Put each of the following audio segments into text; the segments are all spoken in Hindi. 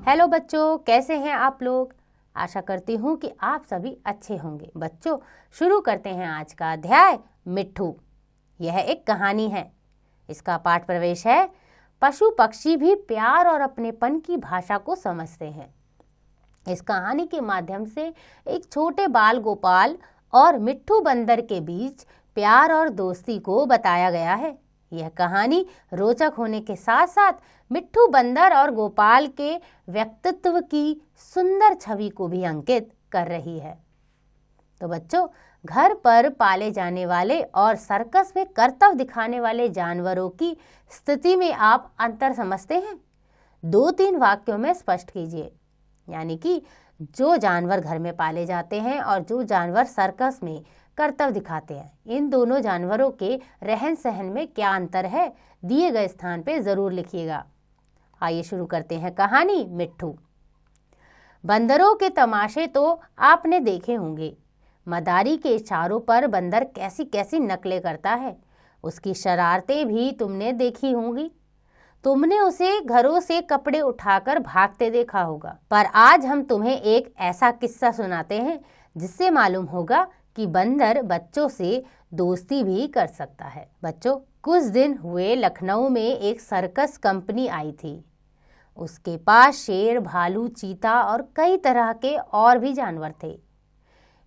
हेलो बच्चों, कैसे हैं आप लोग। आशा करती हूँ कि आप सभी अच्छे होंगे। बच्चों, शुरू करते हैं आज का अध्याय मिट्ठू। यह एक कहानी है। इसका पाठ प्रवेश है पशु पक्षी भी प्यार और अपनेपन की भाषा को समझते हैं। इस कहानी के माध्यम से एक छोटे बाल गोपाल और मिट्ठू बंदर के बीच प्यार और दोस्ती को बताया गया है। यह कहानी रोचक होने के साथ साथ मिट्ठू बंदर और गोपाल के व्यक्तित्व की सुंदर छवि को भी अंकित कर रही है। तो बच्चों, घर पर पाले जाने वाले और सर्कस में करतब दिखाने वाले जानवरों की स्थिति में आप अंतर समझते हैं? 2-3 वाक्यों में स्पष्ट कीजिए। यानी कि जो जानवर घर में पाले जाते हैं और जो जानवर सर्कस में करतब दिखाते हैं, इन दोनों जानवरों के रहन सहन में क्या अंतर है, दिए गए स्थान पे जरूर लिखिएगा। आइए शुरू करते हैं कहानी मिट्ठू। बंदरों के तमाशे तो आपने देखे होंगे। मदारी के इशारों पर बंदर कैसी कैसी नकलें करता है। उसकी शरारतें भी तुमने देखी होंगी। तुमने उसे घरों से कपड़े उठाकर भागते देखा होगा। पर आज हम तुम्हें एक ऐसा किस्सा सुनाते हैं जिससे मालूम होगा कि बंदर बच्चों से दोस्ती भी कर सकता है। बच्चों, कुछ दिन हुए लखनऊ में एक सर्कस कंपनी आई थी। उसके पास शेर, भालू, चीता और कई तरह के और भी जानवर थे।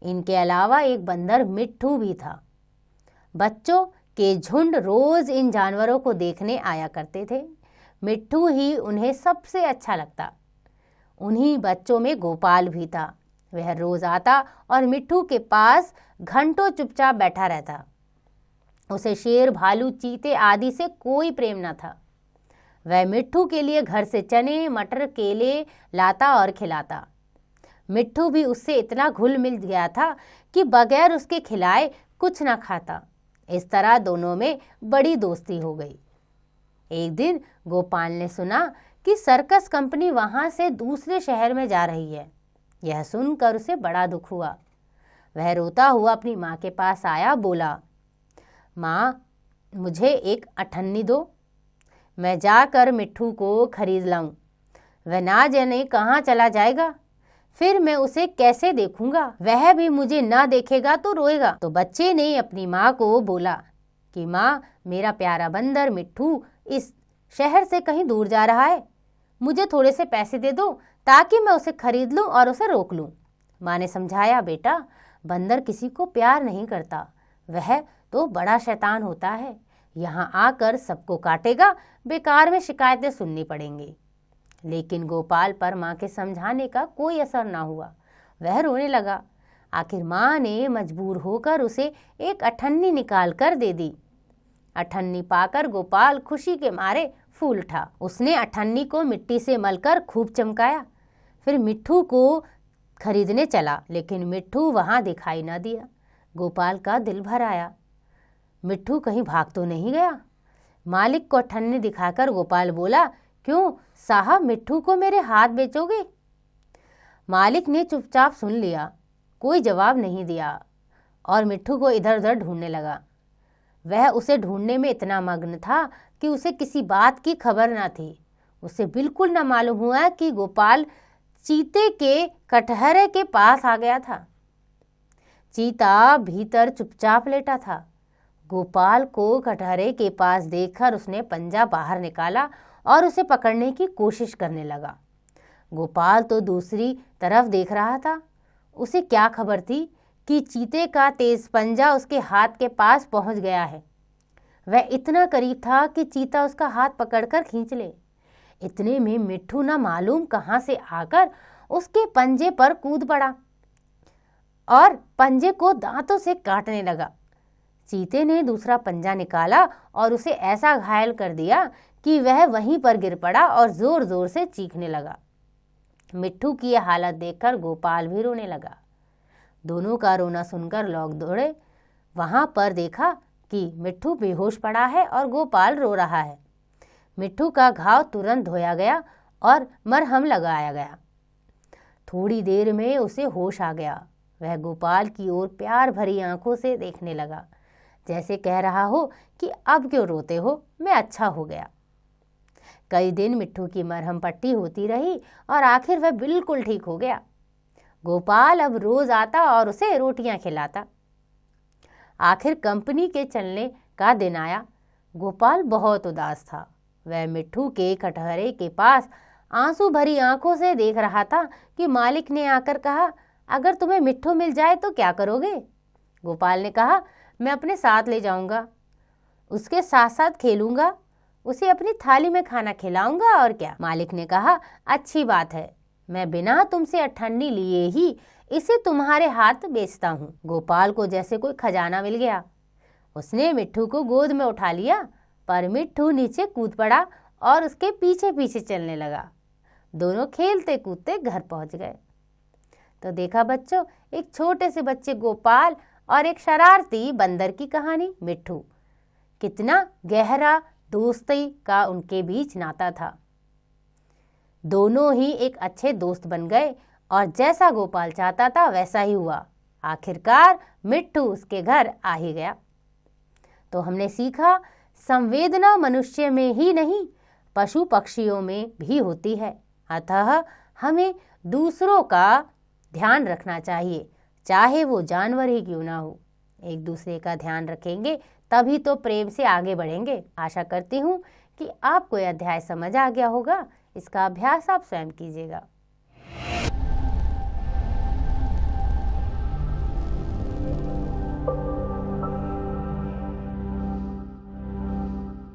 इनके अलावा एक बंदर मिट्ठू भी था। बच्चों के झुंड रोज इन जानवरों को देखने आया करते थे। मिट्ठू ही उन्हें सबसे अच्छा लगता। उन्हीं बच्चों में गोपाल भी था। वह रोज आता और मिट्ठू के पास घंटों चुपचाप बैठा रहता। उसे शेर, भालू, चीते आदि से कोई प्रेम न था। वह मिट्ठू के लिए घर से चने, मटर, केले लाता और खिलाता। मिट्ठू भी उससे इतना घुल मिल गया था कि बगैर उसके खिलाए कुछ न खाता। इस तरह दोनों में बड़ी दोस्ती हो गई। एक दिन गोपाल ने सुना कि सर्कस कंपनी वहां से दूसरे शहर में जा रही है। यह सुनकर उसे बड़ा दुख हुआ। वह रोता हुआ अपनी माँ के पास आया, बोला, माँ, मुझे एक अठन्नी दो, मैं जाकर मिट्ठू को खरीद लाऊं। वह ना जाने कहाँ चला जाएगा, फिर मैं उसे कैसे देखूंगा। वह भी मुझे ना देखेगा तो रोएगा। तो बच्चे ने अपनी माँ को बोला कि माँ, मेरा प्यारा बंदर मिट्ठू इस शहर से कहीं दूर जा रहा है। मुझे थोड़े से पैसे दे दो ताकि मैं उसे खरीद लूं और उसे रोक लूं। माँ ने समझाया, बेटा, बंदर किसी को प्यार नहीं करता। वह तो बड़ा शैतान होता है। यहाँ आकर सबको काटेगा, बेकार में शिकायतें सुननी पड़ेंगी। लेकिन गोपाल पर माँ के समझाने का कोई असर ना हुआ। वह रोने लगा। आखिर माँ ने मजबूर होकर उसे एक अठन्नी निकाल कर दे दी। अठन्नी पाकर गोपाल खुशी के मारे फूल उठा। उसने अठन्नी को मिट्टी से मलकर खूब चमकाया। फिर मिट्ठू को खरीदने चला, लेकिन मिट्ठू वहां दिखाई न दिया। गोपाल का दिल भर आया। मिट्ठू कहीं भाग तो नहीं गया। मालिक को अठन्नी दिखाकर गोपाल बोला, क्यों साहब, मिट्ठू को मेरे हाथ बेचोगे? मालिक ने चुपचाप सुन लिया, कोई जवाब नहीं दिया और मिट्ठू को इधर उधर ढूंढने लगा। वह उसे ढूंढने में इतना मग्न था कि उसे किसी बात की खबर न थी। उसे बिल्कुल न मालूम हुआ कि गोपाल चीते के कटहरे के पास आ गया था। चीता भीतर चुपचाप लेटा था। गोपाल को कटहरे के पास देखकर उसने पंजा बाहर निकाला और उसे पकड़ने की कोशिश करने लगा। गोपाल तो दूसरी तरफ देख रहा था। उसे क्या खबर थी कि चीते का तेज पंजा उसके हाथ के पास पहुंच गया है। वह इतना करीब था कि चीता उसका हाथ पकड़कर खींच ले। इतने में मिट्ठू न मालूम कहां से आकर उसके पंजे पर कूद पड़ा और पंजे को दांतों से काटने लगा। चीते ने दूसरा पंजा निकाला और उसे ऐसा घायल कर दिया कि वह वहीं पर गिर पड़ा और जोर जोर से चीखने लगा। मिट्ठू की यह हालत देखकर गोपाल भी रोने लगा। दोनों का रोना सुनकर लोग दौड़े। वहां पर देखा कि मिट्ठू बेहोश पड़ा है और गोपाल रो रहा है। मिट्ठू का घाव तुरंत धोया गया और मरहम लगाया गया। थोड़ी देर में उसे होश आ गया। वह गोपाल की ओर प्यार भरी आंखों से देखने लगा, जैसे कह रहा हो कि अब क्यों रोते हो, मैं अच्छा हो गया। कई दिन मिट्ठू की मरहम पट्टी होती रही और आखिर वह बिल्कुल ठीक हो गया। गोपाल अब रोज आता और उसे रोटियां खिलाता। आखिर कंपनी के चलने का दिन आया। गोपाल बहुत उदास था। वह मिट्ठू के कटहरे के पास आंसू भरी आंखों से देख रहा था कि मालिक ने आकर कहा, अगर तुम्हें मिट्ठू मिल जाए तो क्या करोगे? गोपाल ने कहा, मैं अपने साथ ले जाऊंगा, उसके साथ साथ खेलूंगा, उसे अपनी थाली में खाना खिलाऊंगा और क्या। मालिक ने कहा, अच्छी बात है, मैं बिना तुमसे अठन्नी लिए ही इसे तुम्हारे हाथ बेचता हूँ। गोपाल को जैसे कोई खजाना मिल गया। उसने मिट्ठू को गोद में उठा लिया, पर मिट्ठू नीचे कूद पड़ा और उसके पीछे पीछे चलने लगा। दोनों खेलते कूदते घर पहुंच गए। तो देखा बच्चों, एक छोटे से बच्चे गोपाल और एक शरारती बंदर की कहानी मिट्ठू। कितना गहरा दोस्ती का उनके बीच नाता था। दोनों ही एक अच्छे दोस्त बन गए और जैसा गोपाल चाहता था वैसा ही हुआ। आखिरकार मिट्ठू उसके घर आ ही गया। तो हमने सीखा, संवेदना मनुष्य में ही नहीं पशु पक्षियों में भी होती है। अतः हमें दूसरों का ध्यान रखना चाहिए, चाहे वो जानवर ही क्यों ना हो। एक दूसरे का ध्यान रखेंगे तभी तो प्रेम से आगे बढ़ेंगे। आशा करती हूँ कि आपको यह अध्याय समझ आ गया होगा। इसका अभ्यास आप स्वयं कीजिएगा।